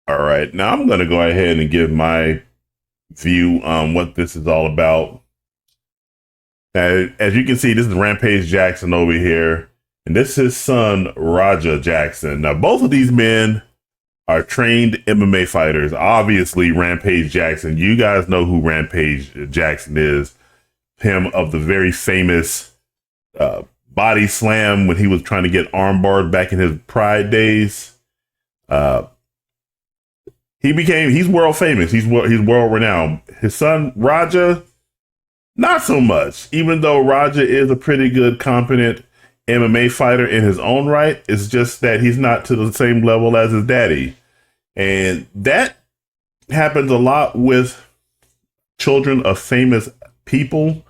All right, now I'm going to go ahead and give my view on what this is all about. As you can see, this is Rampage Jackson over here, and this is his son, Raja Jackson. Now, both of these men are trained MMA fighters. Obviously, Rampage Jackson, you guys know who Rampage Jackson is. Him of the very famous body slam when he was trying to get armbarred back in his Pride days. He's world famous. He's world renowned. His son, Raja, not so much. Even though Raja is a pretty good, competent MMA fighter in his own right, it's just that he's not to the same level as his daddy. And that happens a lot with children of famous people.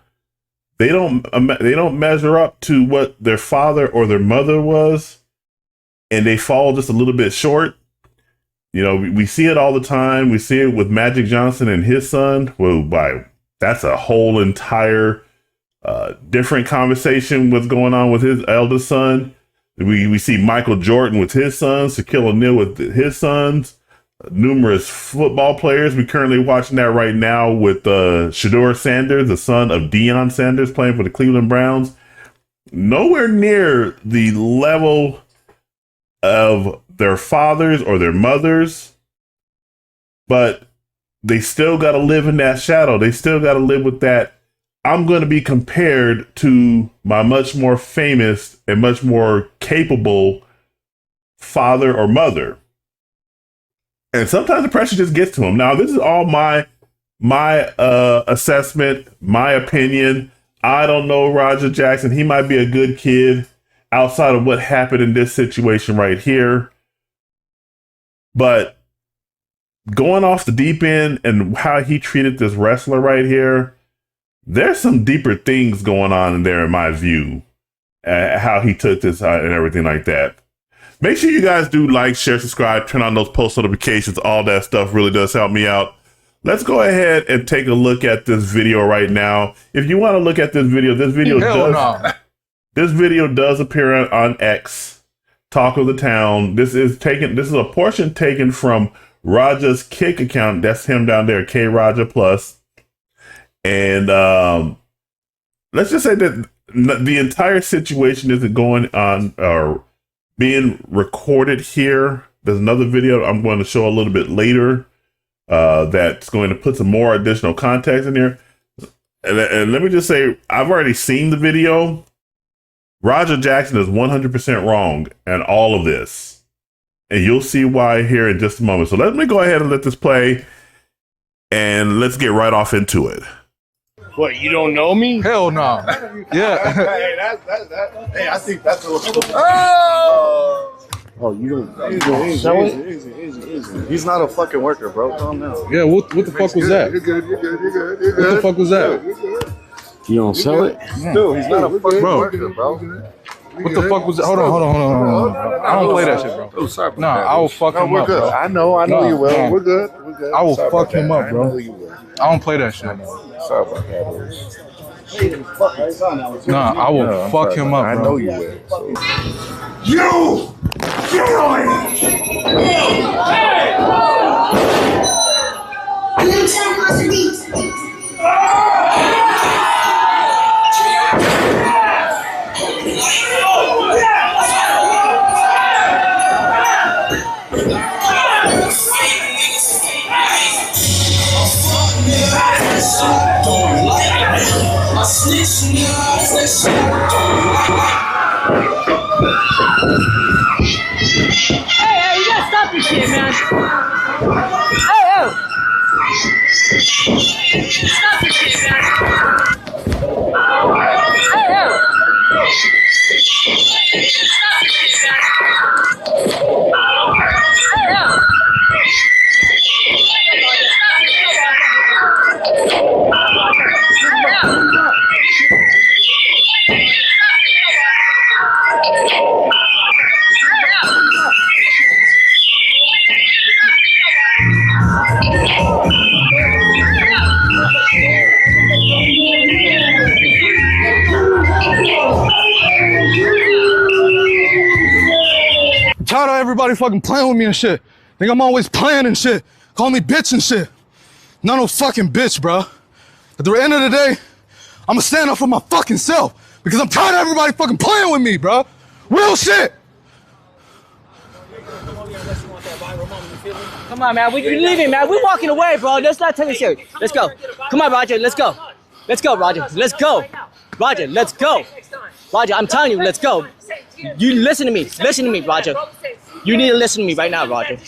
They don't measure up to what their father or their mother was, and they fall just a little bit short. You know, we see it all the time. We see it with Magic Johnson and his son. Well, that's a whole entire different conversation what's going on with his eldest son. We see Michael Jordan with his sons, Shaquille O'Neal with his sons, numerous football players. We're currently watching that right now with Shedeur Sanders, the son of Deion Sanders, playing for the Cleveland Browns. Nowhere near the level of their fathers or their mothers, but they still got to live in that shadow. They still got to live with that. I'm going to be compared to my much more famous and much more capable father or mother. And sometimes the pressure just gets to them. Now, this is all my assessment, my opinion. I don't know Raja Jackson. He might be a good kid outside of what happened in this situation right here. But going off the deep end and how he treated this wrestler right here, there's some deeper things going on in there, in my view, how he took this and everything like that. Make sure you guys do like, share, subscribe, turn on those post notifications. All that stuff really does help me out. Let's go ahead and take a look at this video right now. If you want to look at this video does appear on X, Talk of the Town. This is a portion taken from Raja's Kick account. That's him down there, K Raja Plus. And let's just say that the entire situation isn't going on or being recorded here. There's another video I'm going to show a little bit later that's going to put some more additional context in here. And let me just say, I've already seen the video. Raja Jackson is 100% wrong in all of this. And you'll see why here in just a moment. So let me go ahead and let this play. And let's get right off into it. What, you don't know me? Hell no. Yeah. Hey, I think that's a little. Oh, you don't sell it? Easy. He's not a fucking worker, bro. Calm down. Yeah, what the fuck was that? You're good. What the fuck was that? You don't sell it? Dude, he's not a fucking worker, bro. What the fuck was that? Hold on. I don't play that shit, bro. Oh, sorry. Nah, I will fuck him up, bro. I know you will. Nah. We're good. I will fuck him up, bro. I know you will. I don't play that shit. Sorry about that, bro. Nah, I will fuck him up, bro. I know you will. So. You! Kill him! Hey, you gotta stop this shit, man. Hey. Stop this shit, man. Hey. Stop this shit, man. Tired of everybody fucking playing with me and shit. Think I'm always playing and shit. Call me bitch and shit. Not no fucking bitch, bro. At the end of the day, I'ma stand up for my fucking self because I'm tired of everybody fucking playing with me, bro. Real shit. Come on, man. We're leaving, man. We're walking away, bro. Let's not take it serious. Let's go. Come on, Roger. Let's go. Let's go, Roger. Let's go. Roger, let's go. Roger, I'm telling you, let's go. You listen to me. Listen to me, Roger. You need to listen to me right now, Roger.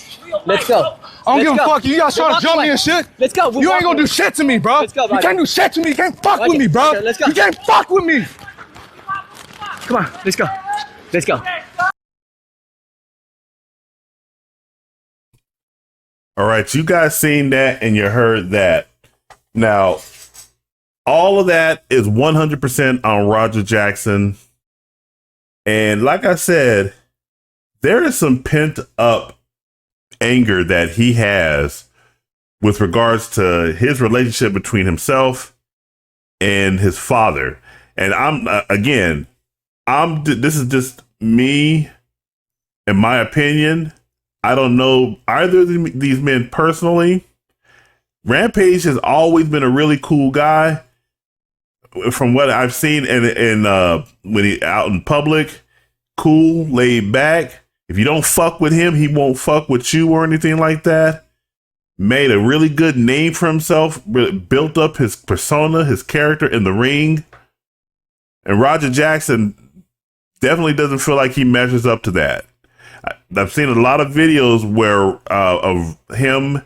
Let's go. I don't give a fuck. You guys trying to jump me and shit. Let's go. You ain't gonna do shit to me, bro. Let's go, You Roger. can't do shit to me. You can't fuck Roger, with me, bro. Roger, let's go. You can't fuck with me. Come on, let's go. Let's go. All right, you guys seen that and you heard that. Now, all of that is 100% on Roger Jackson. And like I said, there is some pent up anger that he has with regards to his relationship between himself and his father. And this is just me and my opinion. I don't know either of these men personally. Rampage has always been a really cool guy from what I've seen and when he out in public, cool, laid back. If you don't fuck with him, he won't fuck with you or anything like that. Made a really good name for himself, built up his persona, his character in the ring. And Roger Jackson definitely doesn't feel like he measures up to that. I've seen a lot of videos where of him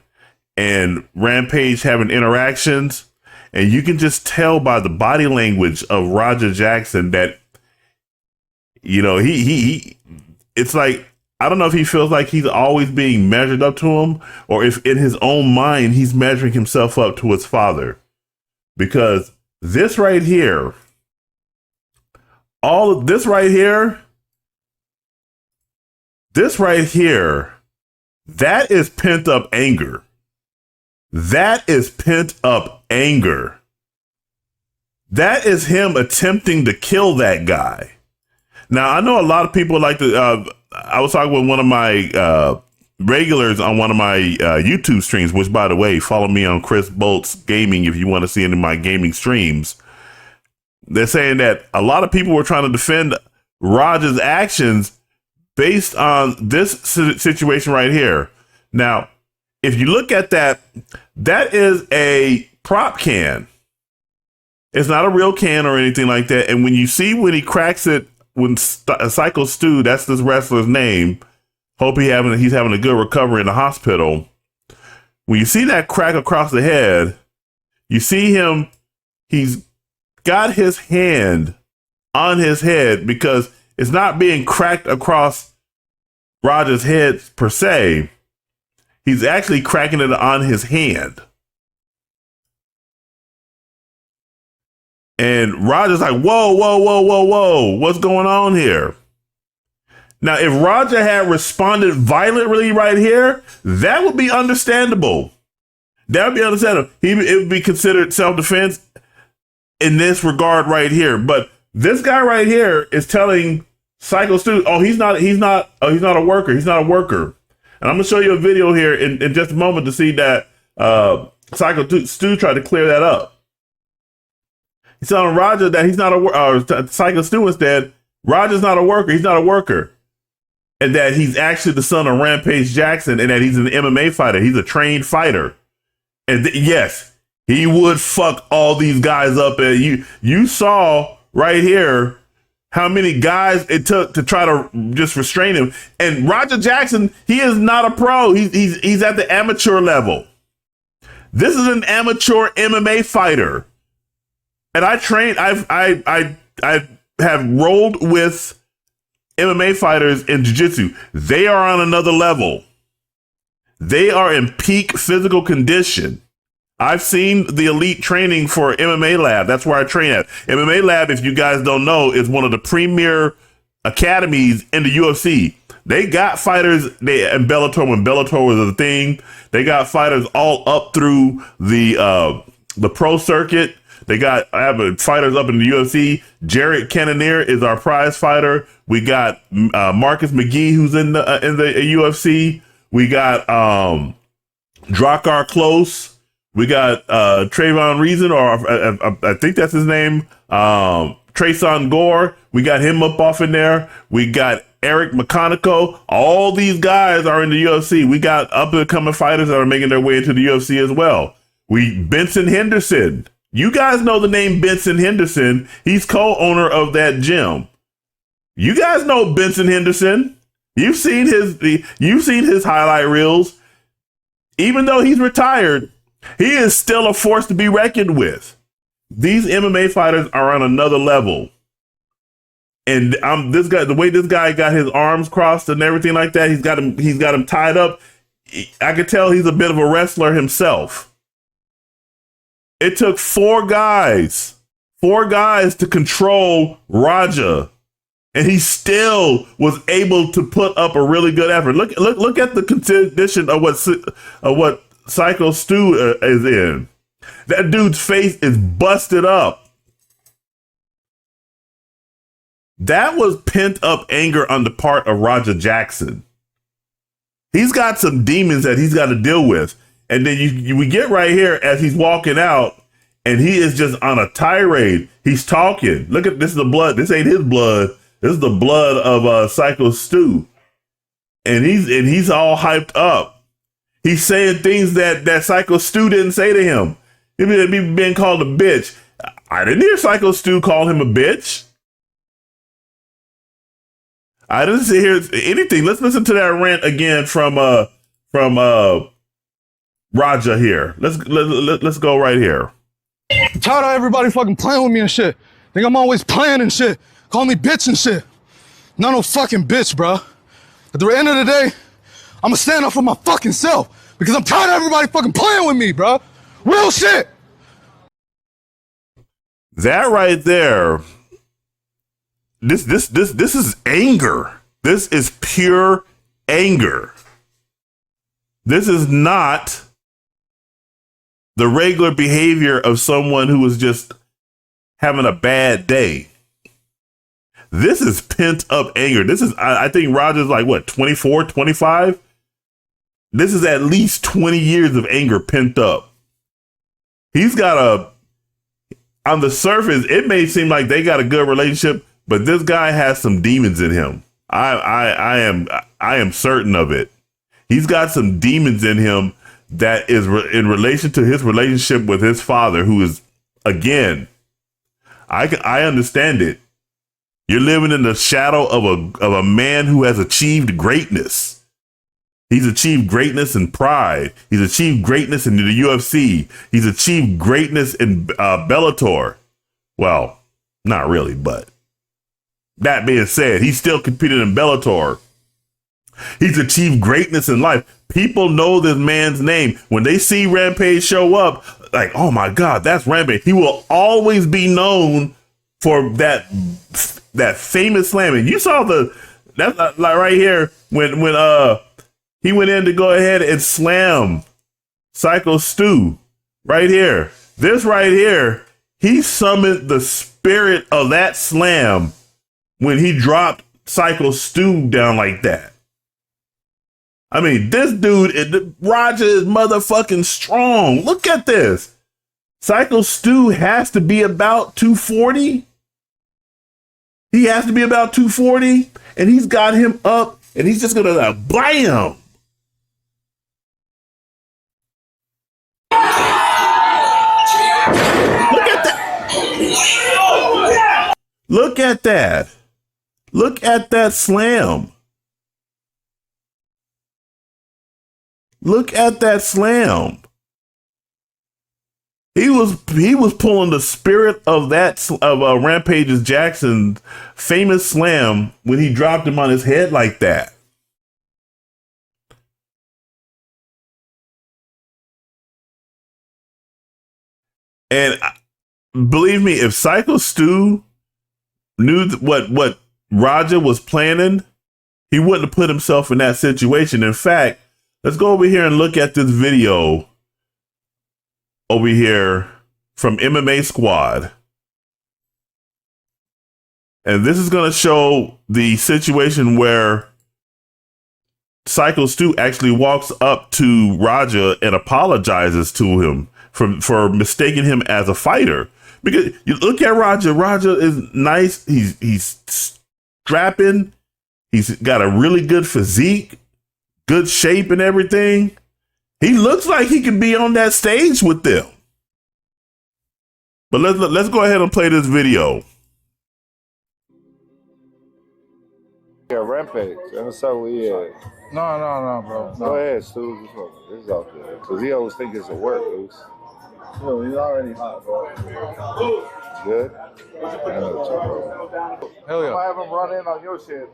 and Rampage having interactions, and you can just tell by the body language of Roger Jackson that, you know, he it's like, I don't know if he feels like he's always being measured up to him, or if in his own mind he's measuring himself up to his father. Because this right here, all of this right here, that is pent up anger. That is pent up anger. That is him attempting to kill that guy. Now, I know a lot of people like to, I was talking with one of my regulars on one of my YouTube streams, which, by the way, follow me on Chris Bolt's Gaming if you want to see any of my gaming streams. They're saying that a lot of people were trying to defend Roger's actions based on this situation right here. Now, if you look at that, that is a prop can. It's not a real can or anything like that. And when you see when he cracks it, when Psycho Stu, that's this wrestler's name, hope he's having a good recovery in the hospital. When you see that crack across the head, you see him, he's got his hand on his head because it's not being cracked across Roger's head per se. He's actually cracking it on his hand. And Roger's like, whoa, what's going on here? Now, if Roger had responded violently right here, that would be understandable. That would be understandable. It would be considered self-defense in this regard right here. But this guy right here is telling Psycho Stu, he's not a worker. He's not a worker. And I'm gonna show you a video here in just a moment to see that Psycho Stu tried to clear that up. He's telling Roger that he's not Psycho Stu instead, Roger's not a worker. He's not a worker. And that he's actually the son of Rampage Jackson and that he's an MMA fighter. He's a trained fighter. And yes, he would fuck all these guys up. And you saw right here how many guys it took to try to just restrain him. And Roger Jackson, he is not a pro. He's at the amateur level. This is an amateur MMA fighter. And I have rolled with MMA fighters in jiu-jitsu. They are on another level. They are in peak physical condition. I've seen the elite training for MMA Lab. That's where I train at. MMA Lab, if you guys don't know, is one of the premier academies in the UFC. They got fighters in Bellator when Bellator was a thing. They got fighters all up through the pro circuit. I have fighters up in the UFC. Jared Cannonier is our prize fighter. We got Marcus McGee, who's in the UFC. We got Drakkar Close. We got Trayvon Reason, or I think that's his name. Trayson Gore. We got him up off in there. We got Eric McConaughey. All these guys are in the UFC. We got up and coming fighters that are making their way into the UFC as well. Benson Henderson. You guys know the name Benson Henderson. He's co-owner of that gym. You guys know Benson Henderson. You've seen his highlight reels. Even though he's retired, he is still a force to be reckoned with. These MMA fighters are on another level. And this guy, the way this guy got his arms crossed and everything like that, he's got him tied up. I could tell he's a bit of a wrestler himself. It took four guys to control Raja, and he still was able to put up a really good effort. Look at the condition of what Psycho Stu is in. That dude's face is busted up. That was pent up anger on the part of Raja Jackson. He's got some demons that he's got to deal with. And then we get right here as he's walking out, and he is just on a tirade. He's talking. Look at this, is the blood. This ain't his blood. This is the blood of Psycho Stu. And he's all hyped up. He's saying things that Psycho Stu didn't say to him. He'd be being called a bitch. I didn't hear Psycho Stu call him a bitch. I didn't hear anything. Let's listen to that rant again from Raja here. Let's go right here. I'm tired of everybody fucking playing with me and shit. Think I'm always playing and shit. Call me bitch and shit. Not no fucking bitch, bro. At the end of the day, I'ma stand up for my fucking self because I'm tired of everybody fucking playing with me, bro. Real shit. That right there. This is anger. This is pure anger. This is not the regular behavior of someone who is just having a bad day. This is pent up anger. This is, I think Roger's like, what, 24, 25? This is at least 20 years of anger pent up. He's got on the surface, it may seem like they got a good relationship, but this guy has some demons in him. I am certain of it. He's got some demons in him that is in relation to his relationship with his father, who is, again, I understand it. You're living in the shadow of a man who has achieved greatness. He's achieved greatness in Pride. He's achieved greatness in the UFC. He's achieved greatness in Bellator. Well, not really, but that being said, he's still competing in Bellator. He's achieved greatness in life. People know this man's name. When they see Rampage show up, like, oh my God, that's Rampage. He will always be known for that famous slam. And you saw that's like right here when he went in to go ahead and slam Psycho Stu. Right here. This right here, he summoned the spirit of that slam when he dropped Psycho Stu down like that. I mean, this dude, Roger is motherfucking strong. Look at this. Psycho Stu has to be about 240. He has to be about 240, and he's got him up, and he's just gonna blam. Look at that. Look at that. Look at that slam. Look at that slam. He was pulling the spirit of Rampage's Jackson's famous slam when he dropped him on his head like that. And believe me, if Psycho Stu knew what Roger was planning, he wouldn't have put himself in that situation. In fact, let's go over here and look at this video over here from MMA Squad. And this is going to show the situation where Psycho Stu actually walks up to Raja and apologizes to him for mistaking him as a fighter. Because you look at Raja. Raja is nice. He's strapping. He's got a really good physique, good shape and everything. He looks like he could be on that stage with them. But let's go ahead and play this video. Yeah, Rampage. That's how we No, bro. Go ahead, Stu. This is all good. Because he always think it's a work, Luce. Yo, he's already hot, bro. Good? I know what you're doing. Hell I'm gonna have him run in on your shit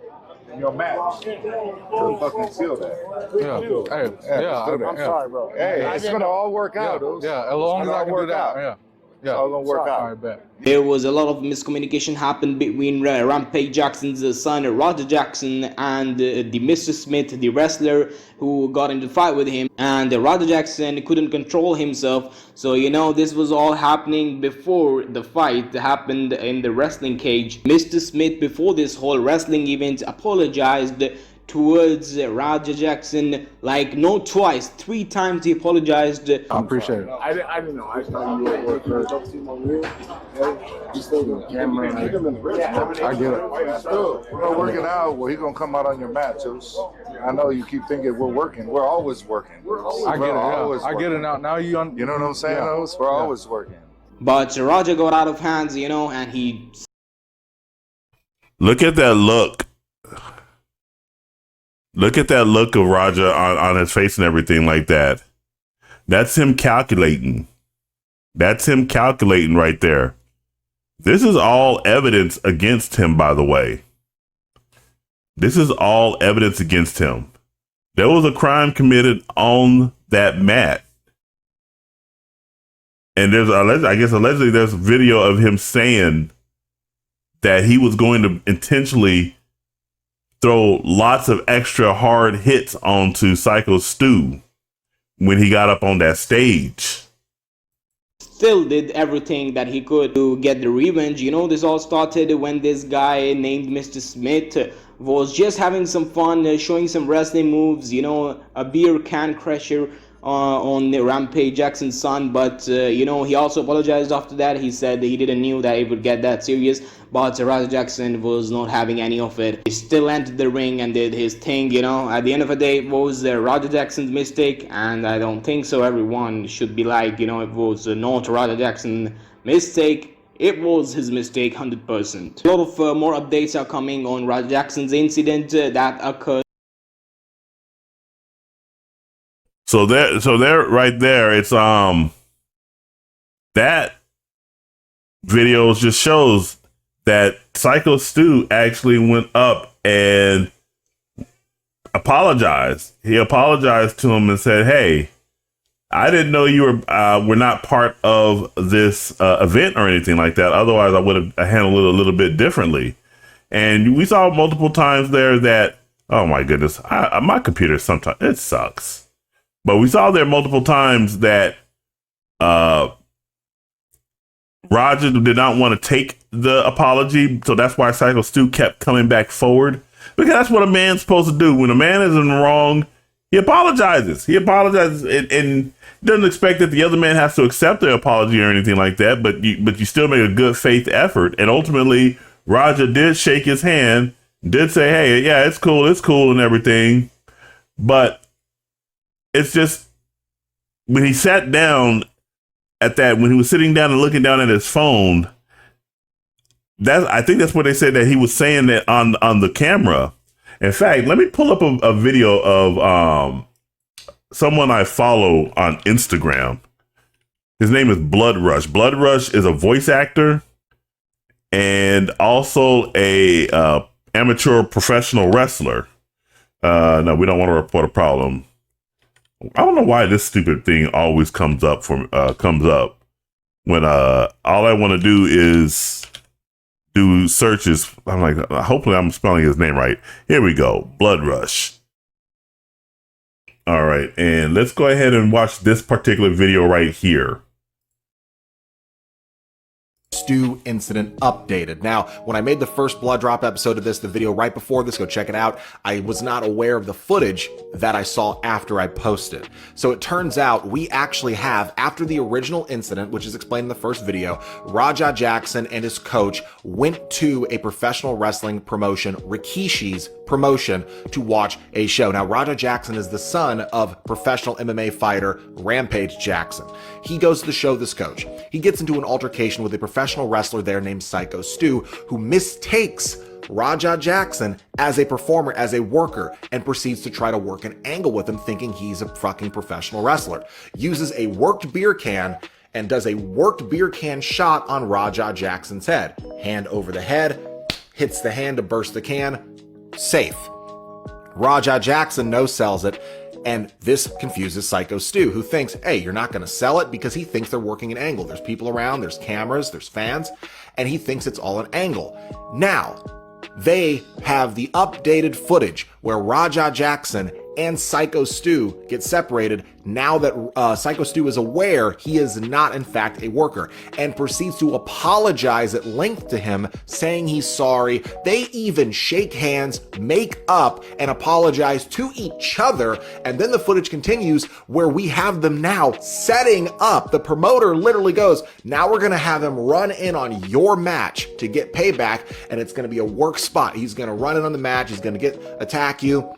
in your match. To fucking seal that. Yeah. Hey, I'm sorry, bro. Hey, it's gonna all work out, dude. Yeah, as long as I can do that. Yeah. It's all gonna work out. All right, bet. There was a lot of miscommunication happened between Rampage Jackson's son, Roger Jackson, and the Mr. Smith, the wrestler who got into the fight with him. And Roger Jackson couldn't control himself. So, you know, this was all happening before the fight happened in the wrestling cage. Mr. Smith, before this whole wrestling event, apologized towards Roger Jackson, like not twice, 3 times he apologized. I appreciate it. I didn't know. I thought you were at work. You still in the camera. I get it. We're working out. Well, he's gonna come out on your mat, Juice. I know you keep thinking we're working. We're always working. I get it. Yeah. I get it now. Now you know what I'm saying, Oz? We're always working. But Roger got out of hands, you know, and he... Look at that look. Look at that look of Raja on his face and everything like that. That's him calculating. That's him calculating right there. This is all evidence against him, by the way. This is all evidence against him. There was a crime committed on that mat. And allegedly there's a video of him saying that he was going to intentionally throw lots of extra hard hits onto Psycho Stu when he got up on that stage. Still did everything that he could to get the revenge. You know, this all started when this guy named Mr. Smith was just having some fun, showing some wrestling moves, you know, a beer can crusher on Rampage Jackson's son. But, you know, he also apologized after that. He said he didn't knew that it would get that serious. But Roger Jackson was not having any of it. He still entered the ring and did his thing, you know. At the end of the day, it was Roger Jackson's mistake, and I don't think so. Everyone should be like, you know, it was not Roger Jackson's mistake. It was his mistake, 100%. A lot of more updates are coming on Roger Jackson's incident that occurred. So there, right there, it's that video just shows that Psycho Stu actually went up and apologized. He apologized to him and said, "Hey, I didn't know you were not part of this event or anything like that. Otherwise, I would have handled it a little bit differently." And we saw multiple times there that, oh my goodness, my computer sometimes it sucks. But we saw there multiple times that Roger did not want to take the apology, so that's why Psycho Stu kept coming back forward, because that's what a man's supposed to do. When a man is in the wrong, he apologizes. He apologizes and doesn't expect that the other man has to accept the apology or anything like that, but you still make a good faith effort. And ultimately, Roger did shake his hand, did say, "Hey, yeah, it's cool and everything." But it's just when he sat down when he was sitting down and looking down at his phone, I think that's what they said that he was saying that on the camera. In fact, let me pull up a video of someone I follow on Instagram. His name is Blood Rush. Blood Rush is a voice actor and also a amateur professional wrestler. No, we don't want to report a problem. I don't know why this stupid thing always comes up when all I want to do is do searches. I'm like, hopefully I'm spelling his name right. Here we go. Blood Rush. All right. And let's go ahead and watch this particular video right here. Stu incident updated. Now, when I made the first blood drop episode of this, the video right before this, go check it out, I was not aware of the footage that I saw after I posted. So it turns out we actually have, after the original incident, which is explained in the first video, Raja Jackson and his coach went to a professional wrestling promotion, Rikishi's promotion, to watch a show. Now, Raja Jackson is the son of professional MMA fighter Rampage Jackson. He goes to the show, this coach. He gets into an altercation with a professional wrestler there named Psycho Stu, who mistakes Raja Jackson as a performer, as a worker, and proceeds to try to work an angle with him, thinking he's a fucking professional wrestler. Uses a worked beer can and does a worked beer can shot on Raja Jackson's head. Hand over the head, hits the hand to burst the can, safe. Raja Jackson no-sells it, and this confuses Psycho Stu, who thinks, hey, you're not going to sell it, because he thinks they're working an angle. There's people around, there's cameras, there's fans, and he thinks it's all an angle. Now, they have the updated footage where Raja Jackson and Psycho Stu get separated now that Psycho Stu is aware he is not in fact a worker, and proceeds to apologize at length to him, saying he's sorry. They even shake hands, make up, and apologize to each other. And then the footage continues where we have them now setting up. The promoter literally goes, now we're going to have him run in on your match to get payback, and it's going to be a work spot. He's going to run in on the match. He's going to attack you,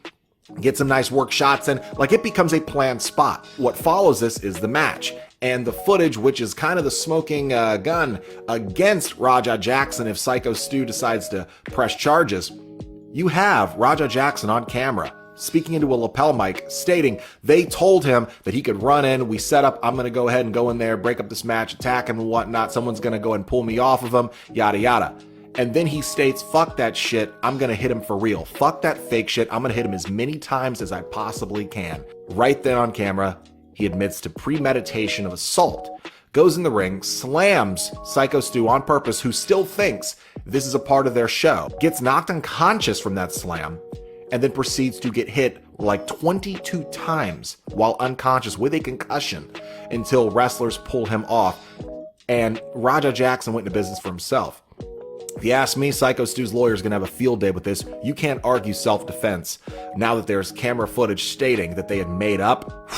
get some nice work shots in. Like, it becomes a planned spot. What follows this is the match. And the footage, which is kind of the smoking gun against Raja Jackson if Psycho Stu decides to press charges. You have Raja Jackson on camera speaking into a lapel mic, stating they told him that he could run in. We set up, I'm going to go ahead and go in there, break up this match, attack him and whatnot. Someone's going to go and pull me off of him, yada, yada. And then he states, fuck that shit, I'm gonna hit him for real. Fuck that fake shit, I'm gonna hit him as many times as I possibly can. Right then on camera, he admits to premeditation of assault, goes in the ring, slams Psycho Stu on purpose, who still thinks this is a part of their show, gets knocked unconscious from that slam, and then proceeds to get hit like 22 times while unconscious with a concussion until wrestlers pull him off. And Raja Jackson went into business for himself. If you ask me, Psycho Stu's lawyer is going to have a field day with this. You can't argue self-defense now that there's camera footage stating that they had made up.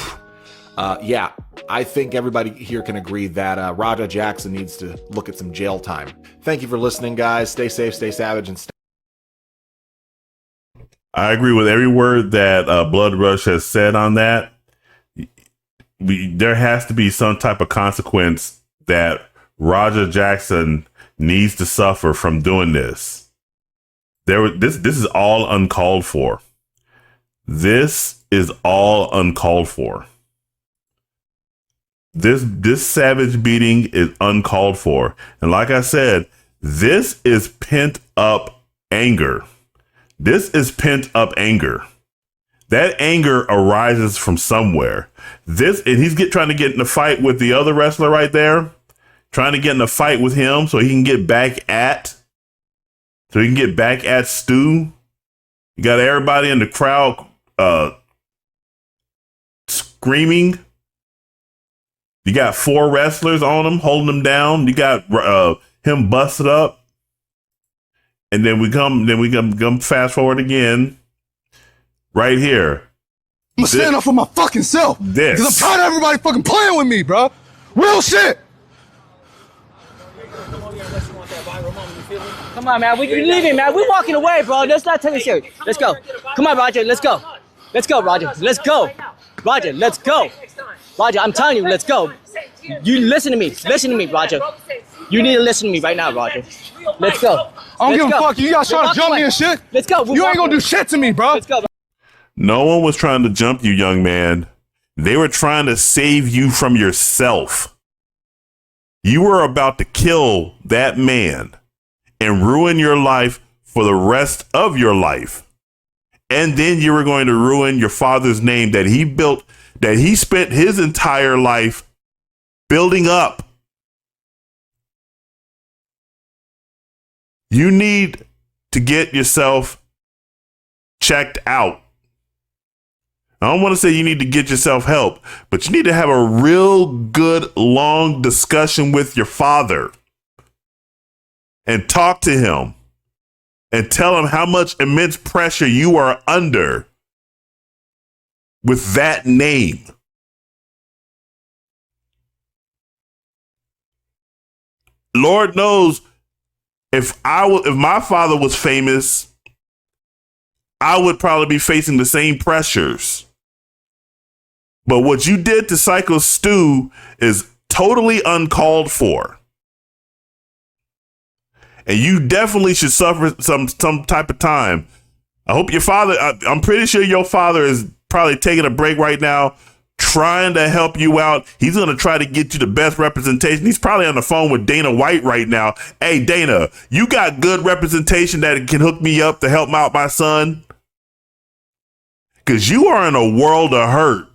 Yeah, I think everybody here can agree that Raja Jackson needs to look at some jail time. Thank you for listening, guys. Stay safe, stay savage, and stay. I agree with every word that Blood Rush has said on that. There has to be some type of consequence that Raja Jackson needs to suffer from doing this. This is all uncalled for. This is all uncalled for. This savage beating is uncalled for. And like I said, this is pent up anger. This is pent up anger. That anger arises from somewhere. And he's trying to get in a fight with the other wrestler right there. Trying to get in a fight with him so he can get back at Stu. You got everybody in the crowd screaming. You got 4 wrestlers on him, holding him down. You got him busted up. And then we come fast forward again. Right here. I'm gonna stand up for my fucking self. Because I'm tired of everybody fucking playing with me, bro. Real shit. Come on, man. We're leaving, man. We're walking away, bro. Let's not take it serious. Let's go. Come on, Roger. Let's go. Let's go, Roger. Let's go. Roger, let's go. Roger, I'm telling you, let's go. You listen to me. Listen to me, Roger. You need to listen to me right now, Roger. Let's go. I don't give a fuck. You guys trying to jump me and shit? Let's go. You ain't gonna do shit to me, bro. Let's go. No one was trying to jump you, young man. They were trying to save you from yourself. You were about to kill that man and ruin your life for the rest of your life. And then you were going to ruin your father's name that he built, that he spent his entire life building up. You need to get yourself checked out. I don't want to say you need to get yourself help, but you need to have a real good, long discussion with your father. and talk to him and tell him how much immense pressure you are under with that name. Lord knows if my father was famous, I would probably be facing the same pressures. But what you did to Psycho Stu is totally uncalled for. And you definitely should suffer some type of time. I hope your father, I'm pretty sure your father is probably taking a break right now, trying to help you out. He's going to try to get you the best representation. He's probably on the phone with Dana White right now. Hey, Dana, you got good representation that can hook me up to help out my son? Because you are in a world of hurt.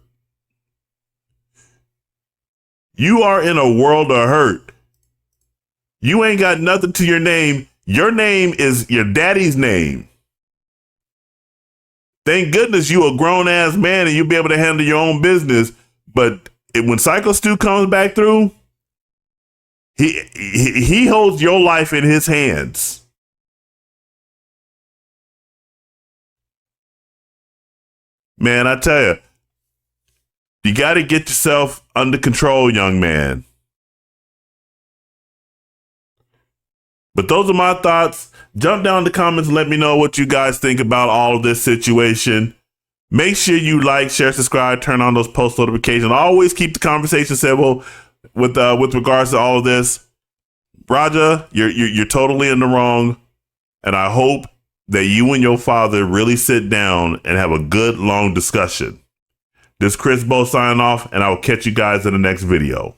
You are in a world of hurt. You ain't got nothing to your name. Your name is your daddy's name. Thank goodness you a grown ass man and you'll be able to handle your own business. But when Psycho Stu comes back through, he holds your life in his hands. Man, I tell you, you got to get yourself under control, young man. But those are my thoughts. Jump down in the comments and let me know what you guys think about all of this situation. Make sure you like, share, subscribe, turn on those post notifications. Always keep the conversation civil with regards to all of this. Raja, you're totally in the wrong, and I hope that you and your father really sit down and have a good long discussion. This is Chris Bo signing off, and I will catch you guys in the next video.